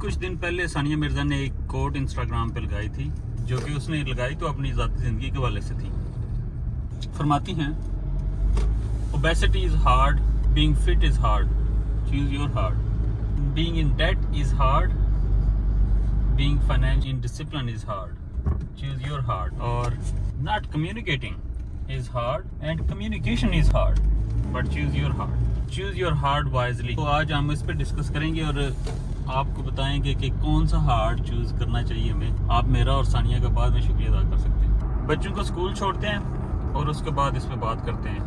कुछ दिन पहले सानिया मिर्ज़ा ने एक कोट इंस्टाग्राम पे लगाई थी, जो कि उसने लगाई तो अपनी ज़ाती ज़िंदगी के हवाले से थी। फरमाती हैं, obesity is hard, being fit is hard, choose your hard, being in debt is hard, being financially discipline is hard, choose your hard, और not communicating is hard and communication is hard, but choose your hard, choose your hard wisely. तो आज हम इस पर discuss करेंगे और आपको बताएंगे कि कौन सा हार्ड चूज करना चाहिए हमें। आप मेरा और सानिया का बाद में शुक्रिया अदा कर सकते हैं। बच्चों को स्कूल छोड़ते हैं और उसके बाद इस पे बात करते हैं।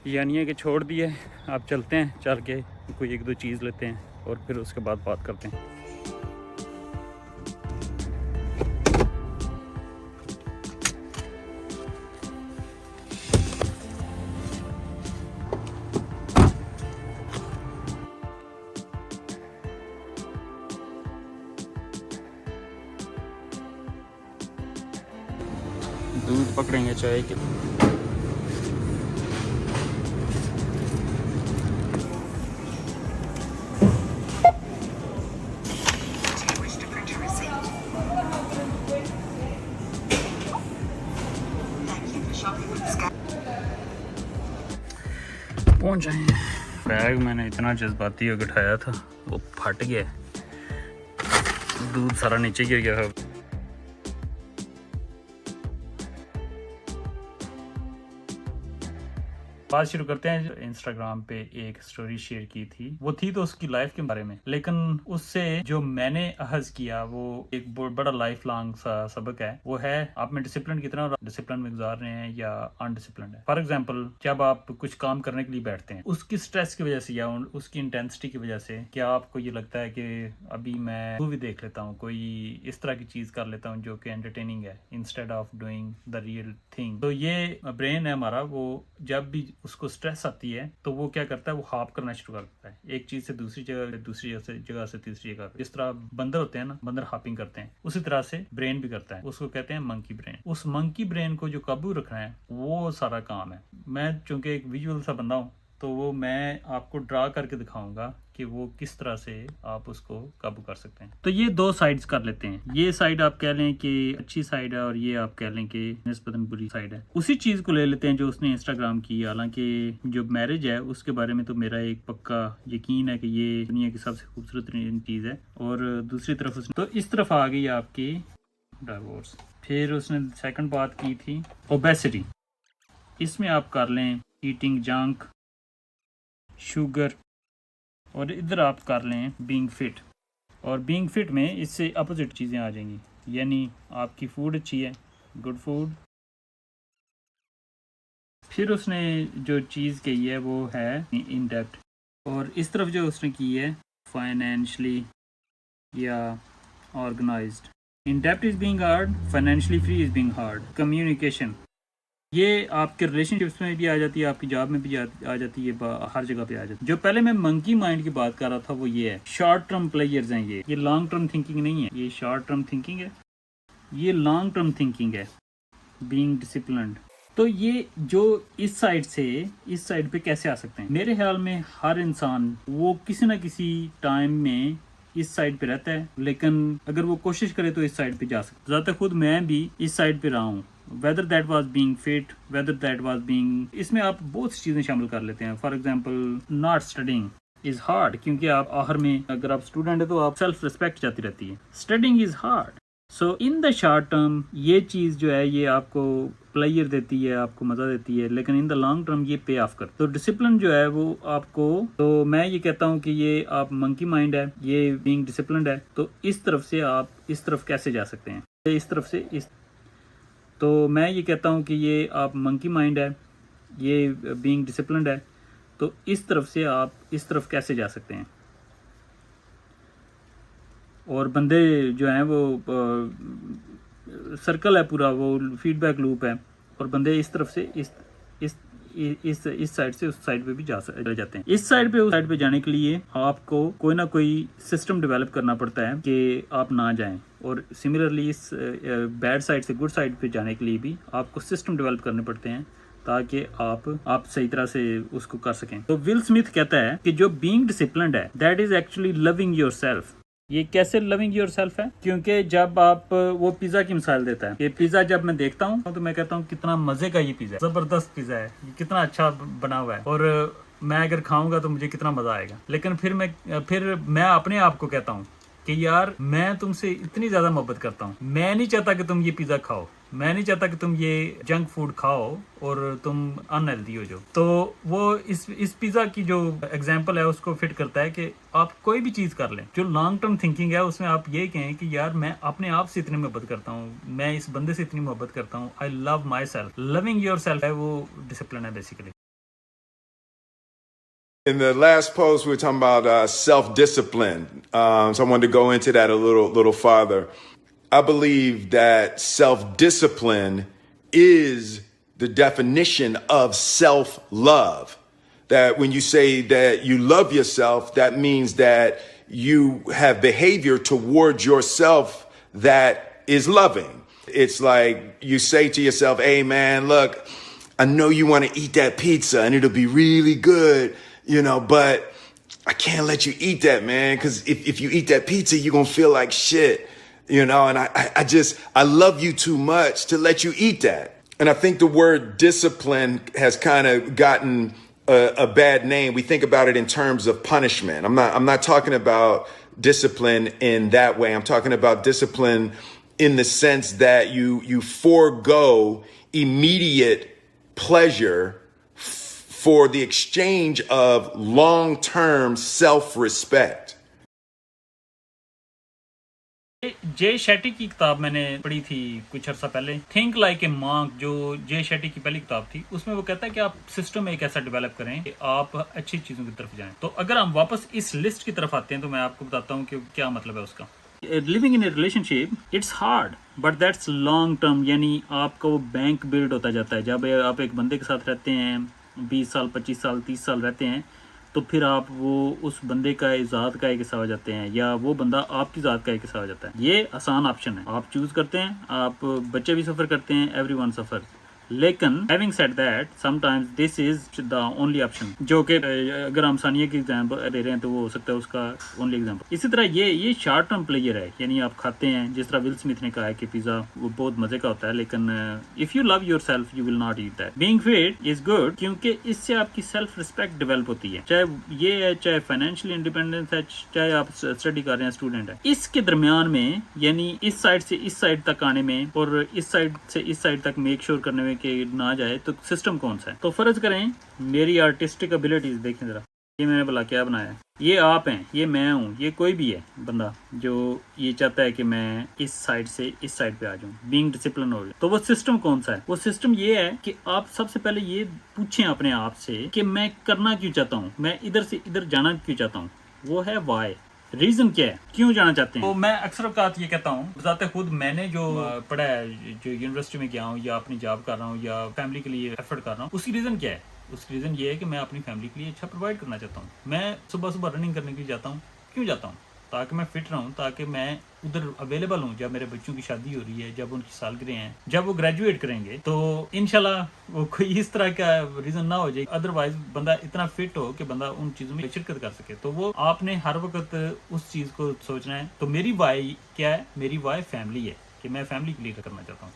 यानिया के छोड़ दिए, आप चलते हैं, चल के कोई एक दो चीज़ लेते हैं और फिर उसके बाद बात करते हैं। दूध पकड़ेंगे चाय के लिए। पहुंच जाए। बैग मैंने इतना जज्बाती होकर उठाया था, वो फट गया, दूध सारा नीचे गिर गया है। बात शुरू करते हैं। जो इंस्टाग्राम पे एक स्टोरी शेयर की थी, वो थी तो उसकी लाइफ के बारे में, लेकिन उससे जो मैंने अहज किया वो एक बड़ा लाइफ लॉन्ग सा सबक है। वो है आप में डिसिप्लिन कितना डिसिप्लिन में गुजार रहे हैं या अनडिसिप्लिन है। फॉर एग्जाम्पल, जब आप कुछ काम करने के लिए बैठते हैं, उसकी स्ट्रेस की वजह से या उसकी इंटेंसिटी की वजह से क्या आपको ये लगता है कि अभी मैं मूवी देख लेता हूँ, कोई इस तरह की चीज कर लेता हूँ जो कि एंटरटेनिंग है, instead of doing the real thing. तो ये ब्रेन है हमारा, वो जब भी उसको स्ट्रेस आती है तो वो क्या करता है, वो हॉप करना शुरू कर देता है, एक चीज से दूसरी जगह, दूसरी जगह से तीसरी जगह। जिस तरह बंदर होते हैं ना, बंदर हॉपिंग करते हैं, उसी तरह से ब्रेन भी करता है। उसको कहते हैं मंकी ब्रेन। उस मंकी ब्रेन को जो काबू रखना है वो सारा काम है। मैं चूंकि एक विजुअल सा बंदा हूँ, तो वो मैं आपको ड्रा करके दिखाऊंगा कि वो किस तरह से आप उसको काबू कर सकते हैं। तो ये दो साइड्स कर लेते हैं। ये साइड आप कह लें कि अच्छी साइड है और ये आप कह लें कि निस्बतन बुरी साइड है। उसी चीज को ले लेते हैं जो उसने इंस्टाग्राम की। हालांकि जो मैरिज है उसके बारे में तो मेरा एक पक्का यकीन है कि ये दुनिया की सबसे खूबसूरत चीज है। और दूसरी तरफ उसने तो इस तरफ आ गई आपकी डाइवोर्स। फिर उसने सेकंड बात की थी ओबेसिटी। इसमें आप कर लें ईटिंग जंक, शुगर, और इधर आप कर लें बीइंग फिट। और बीइंग फिट में इससे अपोजिट चीज़ें आ जाएंगी, यानी आपकी फूड अच्छी है, गुड फूड। फिर उसने जो चीज़ कही है वो है इन डेप्थ, और इस तरफ जो उसने की है फाइनेंशली या organized. In depth is being hard, financially free is being hard. Communication, ये आपके रिलेशनशिप्स में भी आ जाती है, आपकी जॉब में भी आ जाती है, हर जगह पे आ जाती है। जो पहले मैं मंकी माइंड की बात कर रहा था वो ये है, शॉर्ट टर्म प्लेयर्स हैं ये लॉन्ग टर्म थिंकिंग नहीं है, ये शॉर्ट टर्म थिंकिंग है, ये लॉन्ग टर्म थिंकिंग है, बीइंग डिसिप्लिन्ड। तो ये जो इस साइड पे कैसे आ सकते हैं? मेरे ख्याल में हर इंसान वो किसी ना किसी टाइम में इस साइड पे रहता है, लेकिन अगर वो कोशिश करे तो इस साइड पे जा सकता है। ज़्यादातर खुद मैं भी इस साइड पे रहा हूँ, whether that was being fit, whether that was being, इसमें आप बहुत सी चीज़ें शामिल कर लेते हैं। For example, not studying is hard, क्योंकि आप आखिर में अगर आप स्टूडेंट है तो आप सेल्फ रिस्पेक्ट जाती रहती है। Studying is hard. So in the short term ये चीज़ जो है ये आपको प्लेयर देती है, आपको मज़ा देती है, लेकिन इन द लॉन्ग टर्म ये पे ऑफ कर। तो डिसिप्लिन जो है वो आपको, तो मैं ये कहता हूँ कि ये आप मंकी माइंड है, ये बीइंग डिसिप्लिन्ड है, तो इस तरफ से आप इस तरफ कैसे जा सकते हैं, इस तरफ से इस। तो मैं ये कहता हूँ कि ये आप मंकी माइंड है, ये बीइंग डिसिप्लिन्ड है, तो इस तरफ से आप इस तरफ कैसे जा सकते हैं। और बंदे जो हैं वो सर्कल है पूरा, वो फीडबैक लूप है, और बंदे इस तरफ से इस साइड से उस साइड पे भी जा जाते हैं। इस साइड पे उस साइड पे जाने के लिए आपको कोई ना कोई सिस्टम डेवलप करना पड़ता है कि आप ना जाएं। और सिमिलरली इस बैड साइड से गुड साइड पे जाने के लिए भी आपको सिस्टम डेवलप करने पड़ते हैं ताकि आप सही तरह से उसको कर सकें। तो विल स्मिथ कहता है कि जो बीइंग डिसिप्लिन्ड है that is actually loving yourself. ये कैसे लविंग योरसेल्फ है? क्योंकि जब आप वो पिज़्ज़ा की मिसाल देता है कि पिज़्ज़ा जब मैं देखता हूँ तो मैं कहता हूँ कितना मज़े का ये पिज़्ज़ा है, ज़बरदस्त पिज़्ज़ा है, ये कितना अच्छा बना हुआ है और मैं अगर खाऊंगा तो मुझे कितना मज़ा आएगा। लेकिन फिर मैं अपने आप को कहता हूँ कि यार मैं तुमसे इतनी ज़्यादा मोहब्बत करता हूँ, मैं नहीं चाहता कि तुम ये पिज़्ज़ा खाओ, मैं नहीं चाहता कि तुम ये जंक फूड खाओ और तुम अनहेल्दी हो जाओ। तो वो इस पिज़्ज़ा की जो एग्जांपल है उसको फिट करता है कि आप कोई भी चीज़ कर लें, जो लॉन्ग टर्म थिंकिंग है उसमें आप ये कहें कि यार मैं अपने आप से इतनी मोहब्बत करता हूँ, मैं इस बंदे से इतनी मोहब्बत करता हूँ, I love my self. Loving your self है वो डिसिप्लिन है basically. In the last post, we were talking about self-discipline. So I wanted to go into that a little farther. I believe that self-discipline is the definition of self-love. That when you say that you love yourself, that means that you have behavior towards yourself that is loving. It's like you say to yourself, hey man, look, I know you want to eat that pizza and it'll be really good, but I can't let you eat that, man, because if you eat that pizza, you're going to feel like shit, and I love you too much to let you eat that. And I think the word discipline has kind of gotten a bad name. We think about it in terms of punishment. I'm not talking about discipline in that way. I'm talking about discipline in the sense that you forego immediate pleasure for the exchange of long-term self-respect. जे शेट्टी की किताब मैंने पढ़ी थी कुछ अर्सा पहले, think like a monk, जो जे शेट्टी की पहली किताब थी, उसमें वो कहता है कि आप सिस्टम एक ऐसा डेवलप करें कि आप अच्छी चीजों की तरफ जाएं। तो अगर हम वापस इस लिस्ट की तरफ आते हैं तो मैं आपको बताता हूँ कि क्या मतलब है उसका। Living in A relationship it's hard but that's long term, यानी आपका वो बैंक बिल्ड होता जाता है। जब आप एक बंदे के साथ रहते हैं 20 साल 25 साल 30 साल रहते हैं तो फिर आप वो उस बंदे का ज़ात का एक हिस्सा हो जाते हैं या वो बंदा आपकी ज़ात का एक हिस्सा हो जाता है। ये आसान ऑप्शन है, आप चूज़ करते हैं, आप बच्चे भी सफ़र करते हैं, एवरीवन सफ़र। लेकिन having said that sometimes this is the only option, जो कि अगर हम सानिया की एग्जांपल ले रहे हैं तो वो हो सकता है उसका ओनली एग्जांपल। इसी तरह ये शॉर्ट टर्म प्लेयर है, यानी आप खाते हैं, जिस तरह विल स्मिथ ने कहा है कि पिज़्ज़ा वो बहुत मज़े का होता है, लेकिन if you love your self you will not eat that. Being fit is good क्योंकि इससे आपकी सेल्फ रिस्पेक्ट डेवलप होती है, चाहे ये है, चाहे फाइनेंशियल इंडिपेंडेंस है, चाहे आप स्टडी कर रहे हैं, स्टूडेंट है। इसके दरमियान में यानी इस साइड से इस साइड तक आने में और इस साइड से इस साइड तक मेक श्योर करने में कि ना जाए, तो सिस्टम कौन सा है? तो फर्ज करें मेरी आर्टिस्टिक एबिलिटीज देखें जरा, ये मैंने भला क्या बनाया है, ये आप हैं, ये मैं हूँ, ये कोई भी है बंदा जो ये चाहता है कि मैं इस साइड से इस साइड पे आ जाऊँ, बीइंग डिसिप्लिन हो जाए। तो वो सिस्टम कौन सा है? वो सिस्टम ये है कि आप सबसे पहले ये पूछें अपने आप से कि मैं करना क्यों चाहता हूँ, मैं इधर से इधर जाना क्यों चाहता हूँ, वो है वाई, रीजन क्या है, क्यों जाना चाहते हैं। तो मैं अक्सर औकात ये कहता हूँ, बताते खुद मैंने जो पढ़ा है, जो यूनिवर्सिटी में गया हूँ या अपनी जॉब कर रहा हूँ या फैमिली के लिए एफर्ट कर रहा हूँ, उसकी रीज़न क्या है? उसकी रीज़न ये है कि मैं अपनी फैमिली के लिए अच्छा प्रोवाइड करना चाहता हूँ। मैं सुबह सुबह रनिंग करने के लिए जाता हूँ, क्यों जाता हूँ? ताकि मैं फिट रहूँ, ताकि मैं उधर अवेलेबल हूँ जब मेरे बच्चों की शादी हो रही है, जब उनकी सालगिरह हैं, जब वो ग्रेजुएट करेंगे, तो इंशाल्लाह वो कोई इस तरह का रीज़न ना हो जाए, अदरवाइज बंदा इतना फिट हो कि बंदा उन चीज़ों में शिरकत कर सके। तो वो आपने हर वक्त उस चीज़ को सोचना है। तो मेरी वाई क्या है? मेरी वाई फैमिली है कि मैं फैमिली के लिए करना चाहता हूँ।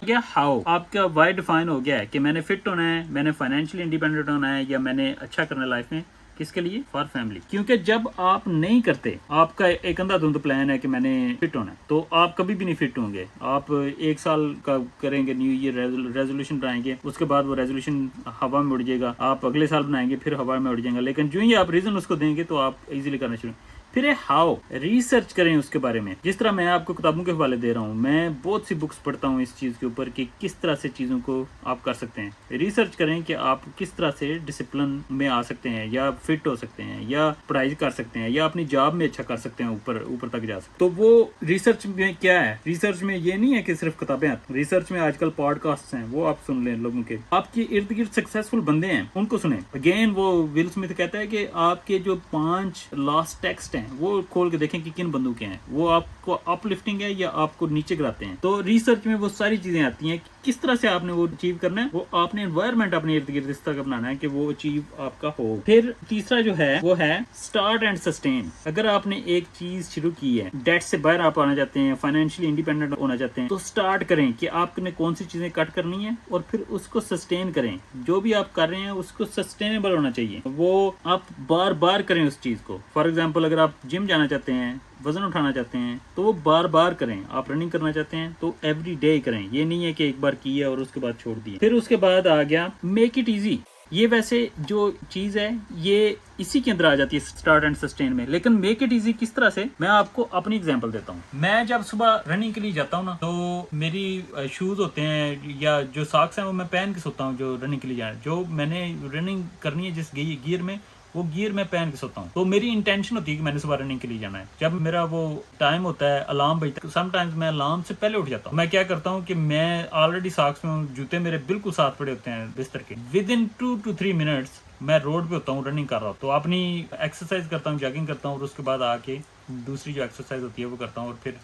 क्या हाउ आपका वाई डिफाइन हो गया है कि मैंने फिट होना है, मैंने फाइनेंशियली इंडिपेंडेंट होना है, या मैंने अच्छा करना है लाइफ में, किसके लिए? For family. क्योंकि जब आप नहीं करते, आपका एक अंधाधुंध प्लान है कि मैंने फिट होना है, तो आप कभी भी नहीं फिट होंगे। आप 1 साल का करेंगे न्यू ईयर रेजोल्यूशन बनाएंगे, उसके बाद वो रेजोल्यूशन हवा में उड़ जाएगा, आप अगले साल बनाएंगे फिर हवा में उड़ जाएगा। लेकिन जो ही आप रीजन उसको देंगे तो आप इजीली करना शुरू। फिर हाउ, रिसर्च करें उसके बारे में। जिस तरह मैं आपको किताबों के हवाले दे रहा हूँ, मैं बहुत सी बुक्स पढ़ता हूँ इस चीज़ के ऊपर कि किस तरह से चीज़ों को आप कर सकते हैं। रिसर्च करें कि आप किस तरह से डिसिप्लिन में आ सकते हैं, या फिट हो सकते हैं, या पढ़ाई कर सकते हैं, या अपनी जॉब में अच्छा कर सकते हैं, ऊपर तक जा सकते हैं। तो वो रिसर्च में क्या है? रिसर्च में ये नहीं है कि सिर्फ किताबें आती, रिसर्च में आजकल पॉडकास्ट हैं, वो आप सुन लें, लोगों के आपके इर्द गिर्द सक्सेसफुल बंदे हैं उनको सुने। अगेन वो विल स्मिथ कहता है कि आपके जो 5 लास्ट टेक्स्ट हैं हैं वो खोल के देखें कि किन बंदूकें हैं, वो आपको अपलिफ्टिंग है या आपको नीचे गिराते हैं। तो रिसर्च में वो सारी चीजें आती हैं कि किस तरह से आपने वो अचीव करना है, वो आपने एनवायरनमेंट अपने इर्द गिर्द इस तरह का बनाना है कि वो अचीव आपका हो। फिर तीसरा जो है वो है स्टार्ट एंड सस्टेन। अगर आपने एक चीज शुरू की है, डेट से बाहर आप आना चाहते हैं, फाइनेंशियली इंडिपेंडेंट होना चाहते हैं, तो स्टार्ट करें कि आपने कौन सी चीजें कट करनी है और फिर उसको सस्टेन करें। जो भी आप कर रहे हैं उसको सस्टेनेबल होना चाहिए, वो आप बार बार करें उस चीज को। फॉर एग्जाम्पल अगर आप जिम जाना चाहते हैं, वजन उठाना चाहते हैं, तो वो बार बार करें। आप रनिंग करना चाहते हैं तो एवरी डे करें, ये नहीं है कि एक बार की है और उसके बाद छोड़ दिए। फिर उसके बाद आ गया मेक इट इजी। ये वैसे जो चीज है ये इसी के अंदर आ जाती है स्टार्ट एंड सस्टेन में, लेकिन मेक इट इजी किस तरह से, मैं आपको अपनी एग्जांपल देता हूँ। मैं जब सुबह रनिंग के लिए जाता हूँ ना, तो मेरी शूज होते हैं या जो सॉक्स हैं वो मैं पहन के सोता हूँ जो रनिंग के लिए जाए, जो मैंने रनिंग करनी है जिस गियर में, वो गियर मैं पहन के सोता हूँ। तो मेरी इंटेंशन होती है कि मैंने सुबह रनिंग के लिए जाना है। जब मेरा वो टाइम होता है, अलार्म बजता है, समटाइम्स मैं अलार्म से पहले उठ जाता हूँ। मैं क्या करता हूँ कि मैं ऑलरेडी सॉक्स में हूँ, जूते मेरे बिल्कुल साथ पड़े होते हैं बिस्तर के। विद इन 2 to 3 मिनट्स मैं रोड पे होता हूँ, रनिंग कर रहा हूँ। तो अपनी एक्सरसाइज करता हूँ, जॉगिंग करता हूँ और उसके बाद आके दूसरी जो एक्सरसाइज होती है वो करता हूँ और फिर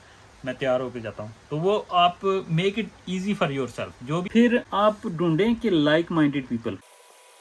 मैं तैयार होकर जाता हूँ। तो वो आप make it easy for your self. जो भी फिर आप ढूंढें कि लाइक माइंडेड पीपल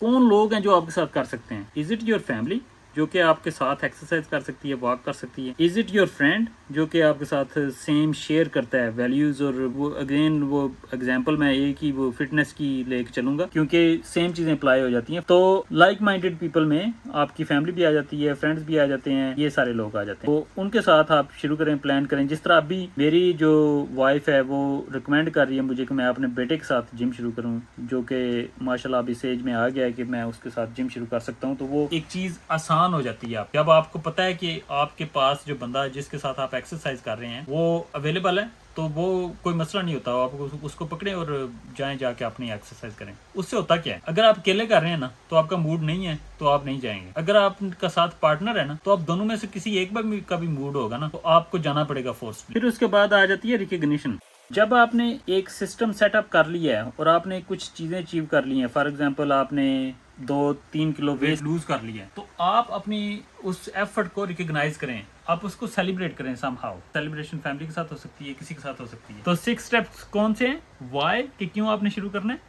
कौन लोग हैं जो आपके साथ कर सकते हैं। इज इट योर फैमिली जो कि आपके साथ एक्सरसाइज कर सकती है, वॉक कर सकती है। इज इट योर फ्रेंड जो कि आपके साथ सेम शेयर करता है वैल्यूज, और वो अगेन वो एग्जांपल मैं एक ही वो फिटनेस की लेके चलूंगा क्योंकि सेम चीजें अप्लाई हो जाती हैं। तो लाइक माइंडेड पीपल में आपकी फैमिली भी आ जाती है, फ्रेंड्स भी आ जाते हैं, ये सारे लोग आ जाते हैं। तो उनके साथ आप शुरू करें, प्लान करें। जिस तरह अभी मेरी जो वाइफ है वो रिकमेंड कर रही है मुझे कि मैं अपने बेटे के साथ जिम शुरू करूं, जो कि माशाल्लाह अभी इस एज में आ गया है कि मैं उसके साथ जिम शुरू कर सकता हूं। तो वो एक चीज आसान हो जाती है। आप जब आपको पता है कि आपके पास जो बंदा जिसके साथ आप एक्सरसाइज कर रहे हैं वो अवेलेबल है, तो वो कोई मसला नहीं होता। आप उसको पकड़े और जाएं, जाके अपनी एक्सरसाइज करें। उससे होता क्या है, अगर आप अकेले कर रहे हैं ना तो आपका मूड नहीं है तो आप नहीं जाएंगे। अगर आपका साथ पार्टनर है ना तो आप दोनों में से किसी एक बार का भी मूड होगा ना तो आपको जाना पड़ेगा फोर्स। फिर उसके बाद आ जाती है रिकग्निशन। जब आपने एक सिस्टम सेटअप कर लिया है और आपने कुछ चीजें अचीव कर ली हैं, फॉर एग्जांपल आपने 2-3 किलो वेट लूज कर लिया है, तो आप अपनी उस एफर्ट को रिकॉग्नाइज करें, आप उसको सेलिब्रेट करें समहाउ। सेलिब्रेशन फैमिली के साथ हो सकती है, किसी के साथ हो सकती है। तो 6 स्टेप्स कौन से हैं? वाई कि क्यों आपने शुरू करना है,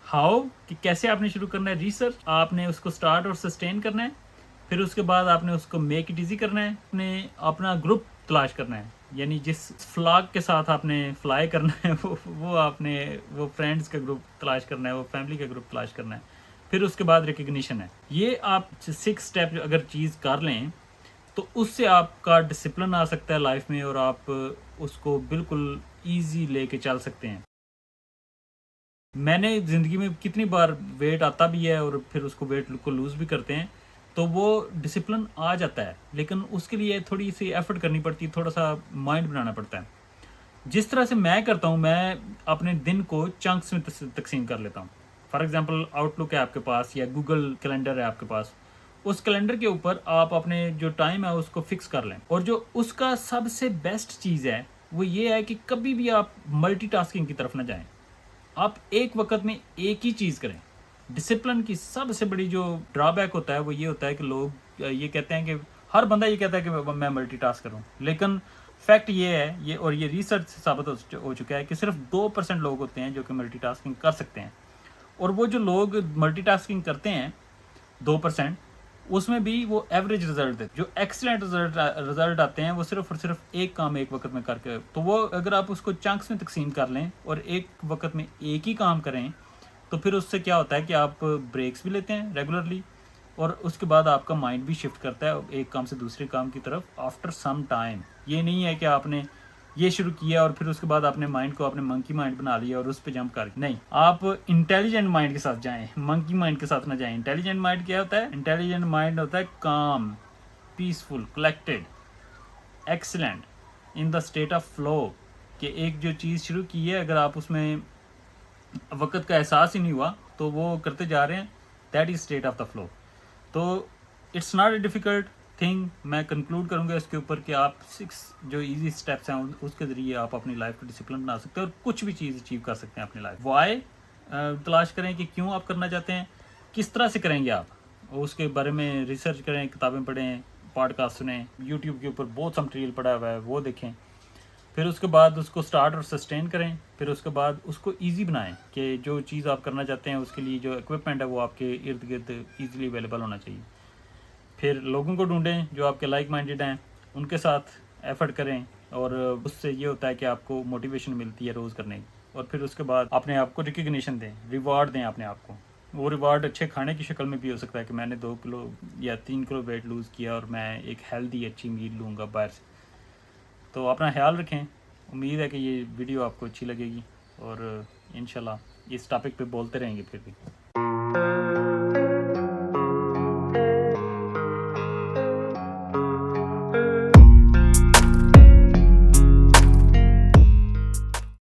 हाउ कि कैसे आपने शुरू करना है, रिसर्च आपने उसको स्टार्ट और सस्टेन करना है, फिर उसके बाद आपने उसको मेक इट इजी करना है, आपने अपना ग्रुप तलाश करना है, यानी जिस फ्लॉक के साथ आपने फ्लाई करना है वो आपने वो फ्रेंड्स का ग्रुप तलाश करना है, वो फैमिली का ग्रुप तलाश करना है। फिर उसके बाद रिकग्निशन है। ये आप 6 स्टेप अगर चीज़ कर लें तो उससे आपका डिसिप्लिन आ सकता है लाइफ में और आप उसको बिल्कुल ईजी लेके चल सकते हैं। मैंने ज़िंदगी में कितनी बार वेट आता भी है और फिर उसको वेट को लूज़ भी करते हैं, तो वो डिसिप्लिन आ जाता है, लेकिन उसके लिए थोड़ी सी एफर्ट करनी पड़ती है, थोड़ा सा माइंड बनाना पड़ता है। जिस तरह से मैं करता हूँ, मैं अपने दिन को चंक्स में तकसीम कर लेता हूँ। फॉर एग्जांपल आउटलुक है आपके पास या गूगल कैलेंडर है आपके पास, उस कैलेंडर के ऊपर आप अपने जो टाइम है उसको फिक्स कर लें। और जो उसका सबसे बेस्ट चीज़ है वो ये है कि कभी भी आप मल्टीटास्किंग की तरफ ना जाएं। आप एक वक्त में एक ही चीज़ करें। डिसिप्लिन की सबसे बड़ी जो ड्रॉबैक होता है वो ये होता है कि लोग ये कहते हैं कि हर बंदा ये कहता है कि मैं मल्टीटास्क करूं, लेकिन फैक्ट ये है, ये और ये रिसर्च से साबित हो चुका है कि सिर्फ 2% लोग होते हैं जो कि मल्टीटास्किंग कर सकते हैं। और वो जो लोग मल्टीटास्किंग करते हैं 2%, उसमें भी वो एवरेज रिजल्ट देते। जो एक्सीलेंट रिजल्ट आते हैं वो सिर्फ और सिर्फ एक काम एक वक्त में करके। तो वो अगर आप उसको चंक्स में तकसीम कर लें और एक वक्त में एक ही काम करें तो फिर उससे क्या होता है कि आप ब्रेक्स भी लेते हैं रेगुलरली और उसके बाद आपका माइंड भी शिफ्ट करता है एक काम से दूसरे काम की तरफ आफ्टर सम टाइम। ये नहीं है कि आपने ये शुरू किया और फिर उसके बाद आपने माइंड को आपने मंकी माइंड बना लिया और उस पर जंप कर, नहीं, आप इंटेलिजेंट माइंड के साथ जाएं, मंकी माइंड के साथ ना जाएं। इंटेलिजेंट माइंड क्या होता है? इंटेलिजेंट माइंड होता है काम, peaceful, collected, excellent, in the state of flow. कि एक जो चीज़ शुरू की है अगर आप उसमें वक्त का एहसास ही नहीं हुआ तो वो करते जा रहे हैं, that is state of the flow. तो it's not a difficult thing. मैं कंक्लूड करूंगा इसके ऊपर कि आप 6 जो इजी स्टेप्स हैं उसके ज़रिए आप अपनी लाइफ को डिसिप्लिन बना सकते हैं और कुछ भी चीज़ अचीव कर सकते हैं अपनी लाइफ। वाई तलाश करें कि क्यों आप करना चाहते हैं, किस तरह से करेंगे आप, उसके बारे में रिसर्च करें, किताबें पढ़ें, पॉडकास्ट सुने, यूट्यूब के ऊपर बहुत सा मटेरियल पड़ा हुआ है वो देखें। फिर उसके बाद उसको स्टार्ट और सस्टेन करें। फिर उसके बाद उसको ईजी बनाएं कि जो चीज़ आप करना चाहते हैं उसके लिए जो इक्विपमेंट है वो आपके इर्द गिर्द ईजिली अवेलेबल होना चाहिए। फिर लोगों को ढूंढें जो आपके लाइक माइंडेड हैं, उनके साथ एफर्ट करें और उससे ये होता है कि आपको मोटिवेशन मिलती है रोज़ करने की। और फिर उसके बाद अपने आप को रिकग्निशन दें, रिवार्ड दें अपने आप को। वो रिवार्ड अच्छे खाने की शक्ल में भी हो सकता है कि मैंने 2 किलो या 3 किलो वेट लूज़ किया और मैं एक हेल्दी अच्छी मील लूँगा बाहर से। तो अपना ख्याल रखें। उम्मीद है कि ये वीडियो आपको अच्छी लगेगी और इंशाल्लाह इस टॉपिक पे बोलते रहेंगे फिर भी।